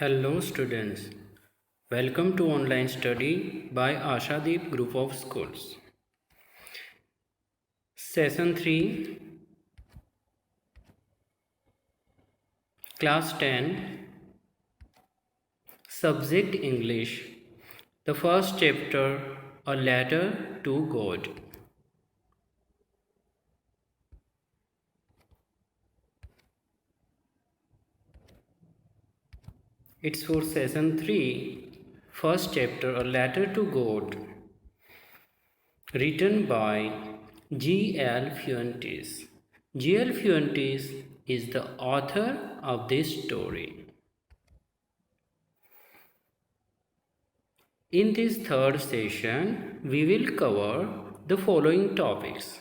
Hello students, welcome to online study by Ashadeep Group of Schools. Session 3, Class 10, Subject English, the first chapter, A Letter to God. It's for Session 3, first chapter, A Letter to God, written by G.L. Fuentes. G.L. Fuentes is the author of this story. In this third session, we will cover the following topics.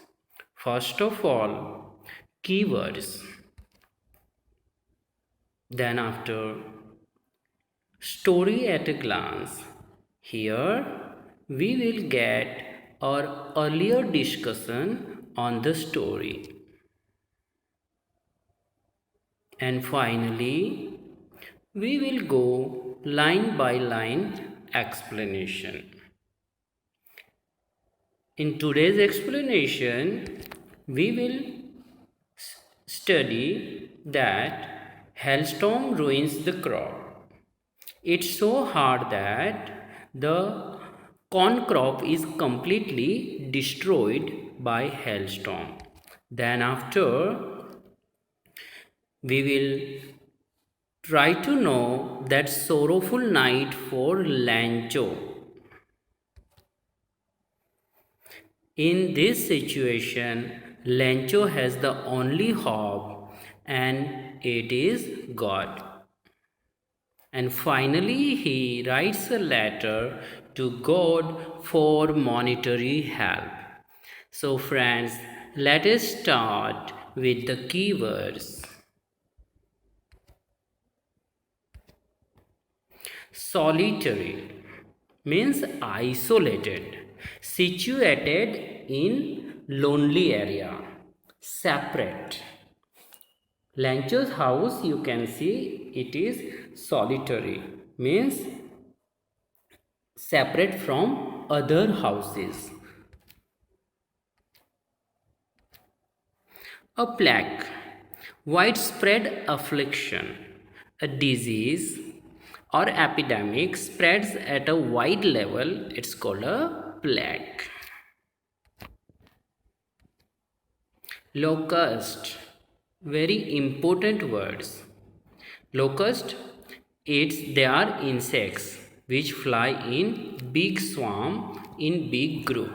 First of all, keywords. Then after, story at a glance. Here, we will get our earlier discussion on the story. And finally, we will go line by line explanation. In today's explanation, we will study that hailstorm ruins the crop. It's so hard that the corn crop is completely destroyed by hailstorm. Then after, we will try to know that sorrowful night for Lancho. In this situation, Lancho has the only hope, and it is God. And finally, he writes a letter to God for monetary help. So, friends, let us start with the keywords. Solitary means isolated, situated in lonely area, separate. Lancho's house, you can see it is solitary, means separate from other houses. A plague, widespread affliction, a disease or epidemic spreads at a wide level, it's called a plague. Locust, very important words. Locust, they are insects which fly in big swarm, in big group.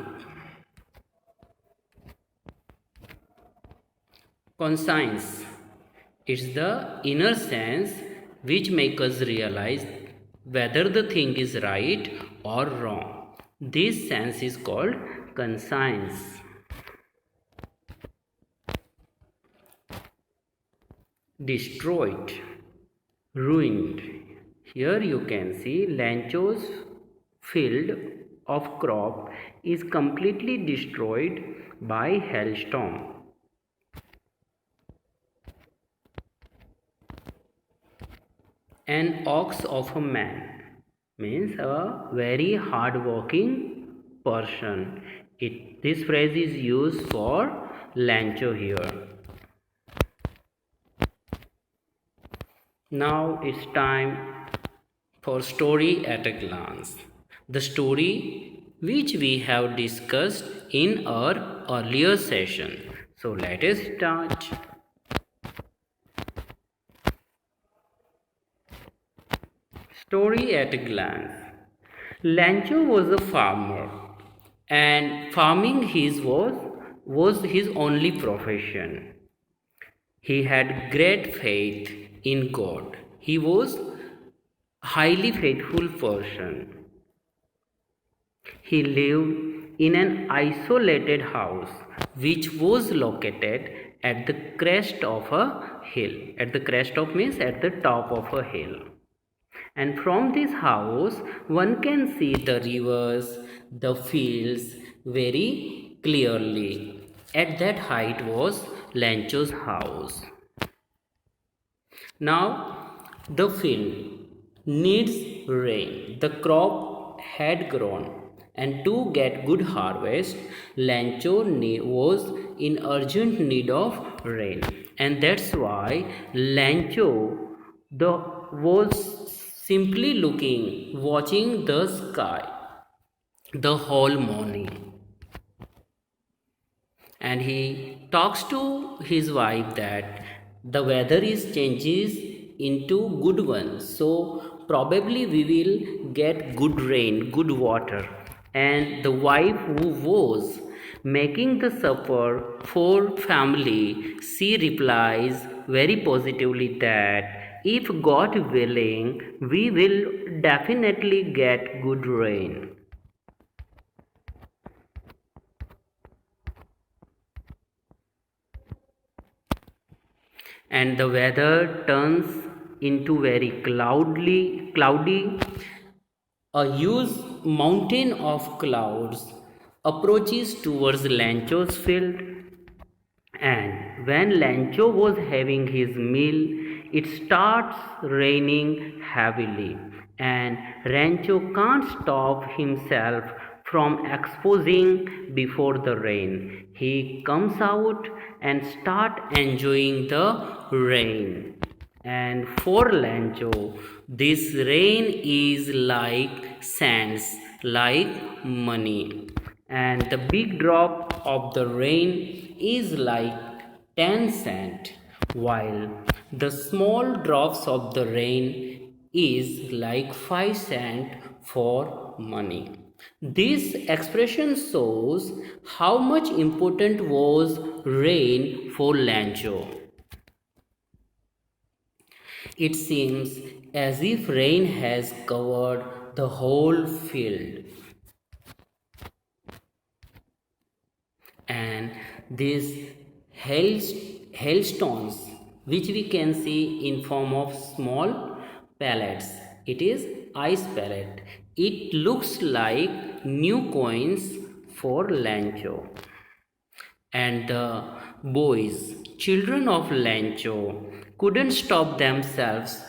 Conscience, it's the inner sense which makes us realize whether the thing is right or wrong. This sense is called conscience. Destroyed, ruined. Here you can see Lancho's field of crop is completely destroyed by hailstorm. An ox of a man means a very hard-working person. This phrase is used for Lancho here. Now it's time for story at a glance. The story which we have discussed in our earlier session. So let us start. Story at a glance. Lancho was a farmer, and farming was his only profession. He had great faith in God. He was highly faithful person. He lived in an isolated house which was located at the crest of a hill. At the crest of means at the top of a hill. And from this house, one can see the rivers, the fields very clearly. At that height was Lancho's house. Now, the field. needs rain. The crop had grown, and to get good harvest, Lancho was in urgent need of rain, and that's why Lancho the was simply looking, watching the sky the whole morning, and he talks to his wife that the weather is changes into good one, so probably we will get good rain, good water. And the wife, who was making the supper for family, she replies very positively that if God willing, we will definitely get good rain. And the weather turns into very cloudy. A huge mountain of clouds approaches towards Lancho's field, and when Lancho was having his meal, it starts raining heavily, and Rancho can't stop himself from exposing before the rain. He comes out and start enjoying the rain. And for Lancho, this rain is like sands, like money. And the big drop of the rain is like 10 cents, while the small drops of the rain is like 5 cents for money. This expression shows how much important was rain for Lancho. It seems as if rain has covered the whole field, and these hailstones, which we can see in form of small pellets, it is ice pellet. It looks like new coins for Lancho. And the boys, children of Lancho, couldn't stop themselves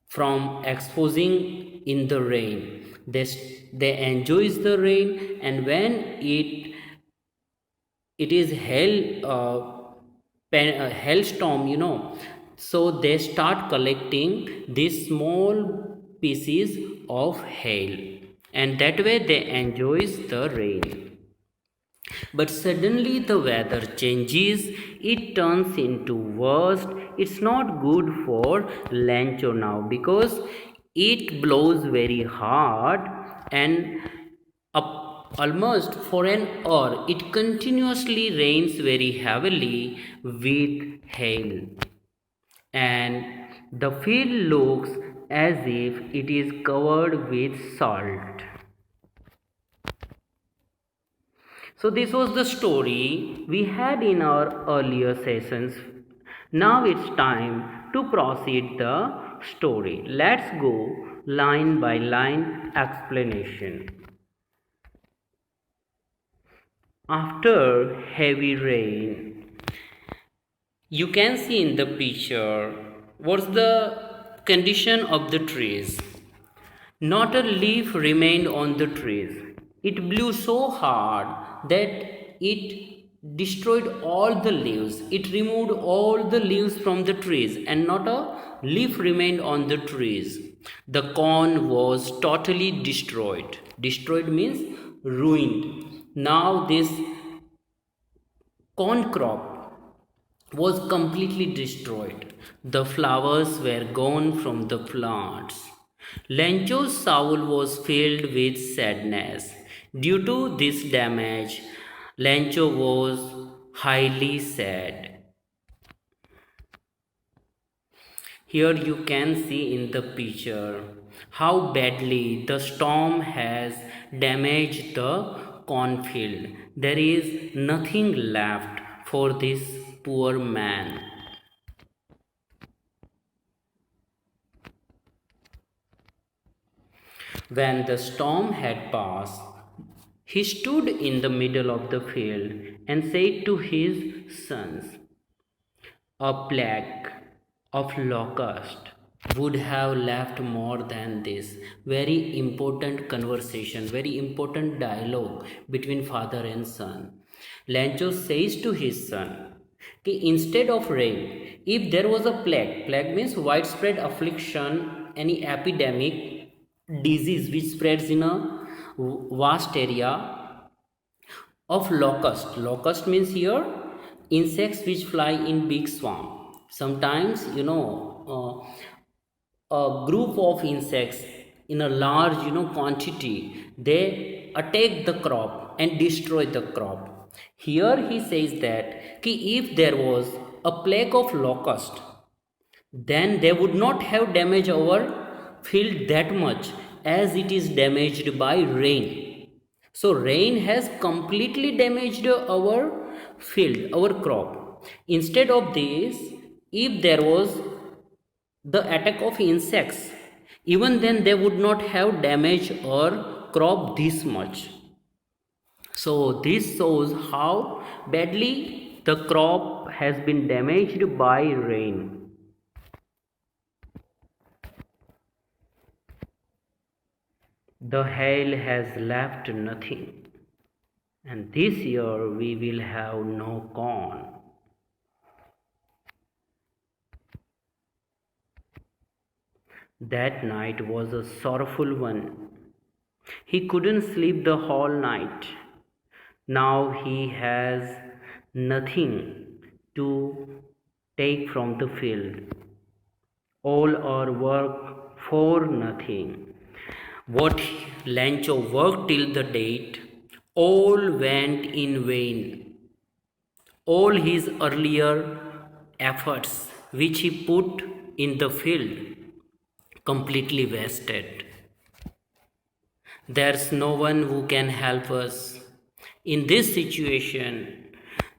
from exposing in the rain. They enjoys the rain, and when it is hailstorm, so they start collecting these small pieces of hail, and that way they enjoys the rain. But suddenly the weather changes, it turns into worst. It's not good for Lancho now, because it blows very hard, and almost for an hour it continuously rains very heavily with hail, and the field looks as if it is covered with salt. So this was the story we had in our earlier sessions. Now it's time to proceed the story. Let's go line by line explanation. After heavy rain, you can see in the picture what's the condition of the trees. Not a leaf remained on the trees. It blew so hard that it destroyed all the leaves. It removed all the leaves from the trees, and not a leaf remained on the trees. The corn was totally destroyed. Destroyed means ruined. Now this corn crop was completely destroyed. The flowers were gone from the plants. Lancho's soul was filled with sadness. Due to this damage, Lancho was highly sad. Here you can see in the picture how badly the storm has damaged the cornfield. There is nothing left for this poor man. When the storm had passed, he stood in the middle of the field and said to his sons, "A plague of locust would have left more than this. Very important conversation, very important dialogue between father and son. Lancho says to his son, instead of rain, if there was a plague means widespread affliction, any epidemic, disease which spreads in a vast area of locust. Locust means here insects which fly in big swarm. Sometimes a group of insects in a large quantity, they attack the crop and destroy the crop. Here he says that if there was a plague of locust, then they would not have damaged our field that much as it is damaged by rain. So rain has completely damaged our field, our crop. Instead of this, if there was the attack of insects, even then they would not have damaged our crop this much. So this shows how badly the crop has been damaged by rain. The hail has left nothing, and this year we will have no corn. That night was a sorrowful one. He couldn't sleep the whole night. Now he has nothing to take from the field. All our work for nothing. What Lancho worked till the date, all went in vain. All his earlier efforts which he put in the field completely wasted. There's no one who can help us. In this situation,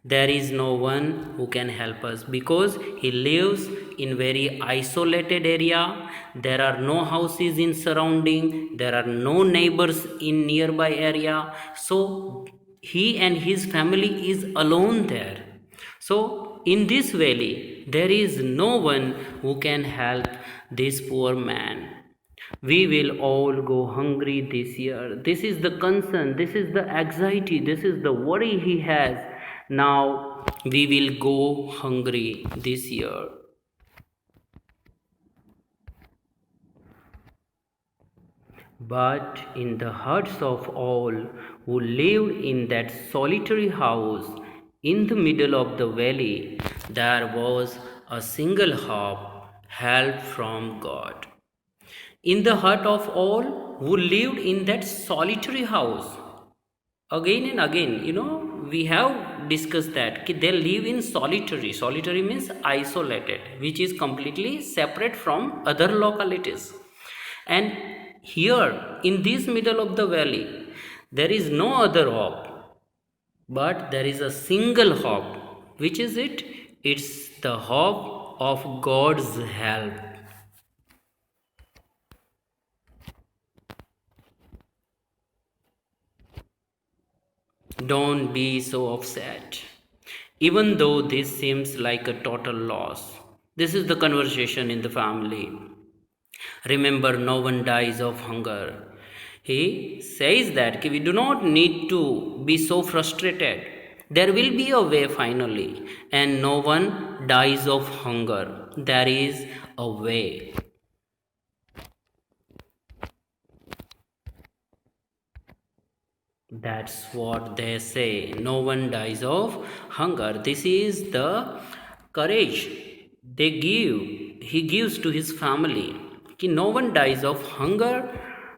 there is no one who can help us because he lives in very isolated area. There are no houses in surrounding, there are no neighbors in nearby area. So he and his family is alone there. So in this valley, there is no one who can help this poor man. We will all go hungry this year. This is the concern, this is the anxiety, this is the worry he has. Now we will go hungry this year. But in the hearts of all who lived in that solitary house in the middle of the valley, there was a single hope, help from God. In the heart of all who lived in that solitary house, again and again, we have discussed that they live in solitary means isolated, which is completely separate from other localities. And here in this middle of the valley, there is no other hope, but there is a single hope. Which is it? It's the hope of God's help. Don't be so upset. Even though this seems like a total loss, this is the conversation in the family. Remember, no one dies of hunger. He says that we do not need to be so frustrated. There will be a way finally, and no one dies of hunger. There is a way. That's what they say. No one dies of hunger. This is the courage he gives to his family. No one dies of hunger.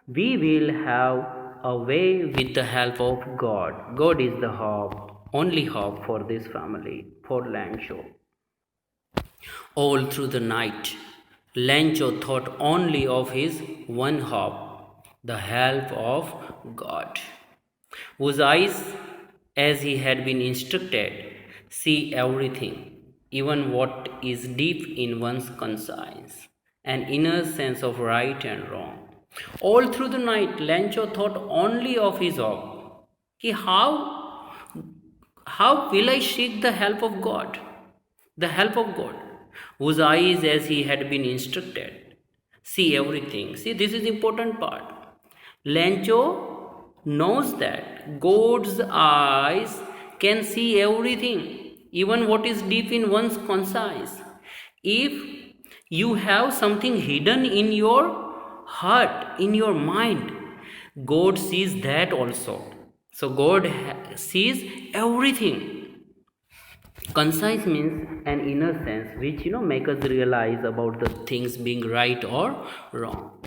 We will have a way with the help of God. God is the hope, only hope for this family, for Lancho. All through the night, Lancho thought only of his one hope, the help of God, whose eyes, as he had been instructed, see everything, even what is deep in one's conscience, an inner sense of right and wrong. All through the night, Lancho thought only of his hope. How will I seek the help of God? The help of God, whose eyes, as he had been instructed, see everything. See, this is important part. Lencho knows that God's eyes can see everything, even what is deep in one's conscience. If you have something hidden in your heart, in your mind, God sees that also. So God sees everything. Conscience means an inner sense which make us realize about the things being right or wrong.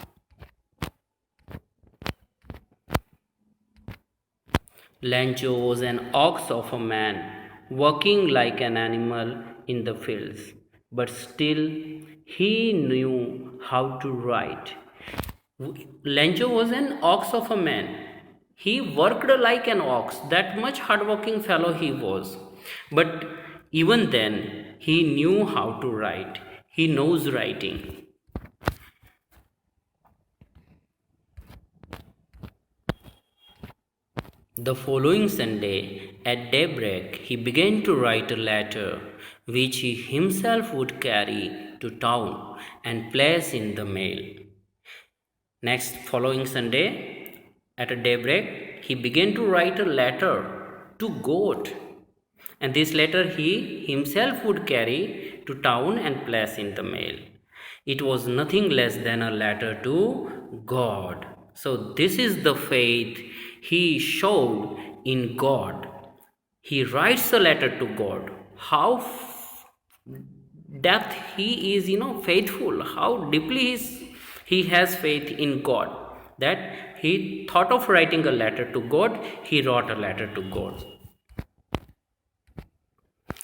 Lancho was an ox of a man, working like an animal in the fields, but still he knew how to write. Lancho was an ox of a man. He worked like an ox, that much hardworking fellow he was. But even then, he knew how to write. He knows writing. The following Sunday, at daybreak, he began to write a letter which he himself would carry to town and place in the mail. Next following Sunday, at a daybreak, he began to write a letter to God, and this letter he himself would carry to town and place in the mail. It was nothing less than a letter to God. So, this is the faith he showed in God. He writes a letter to God. How depth he is, faithful. How deeply he has faith in God, that he thought of writing a letter to God. He wrote a letter to God.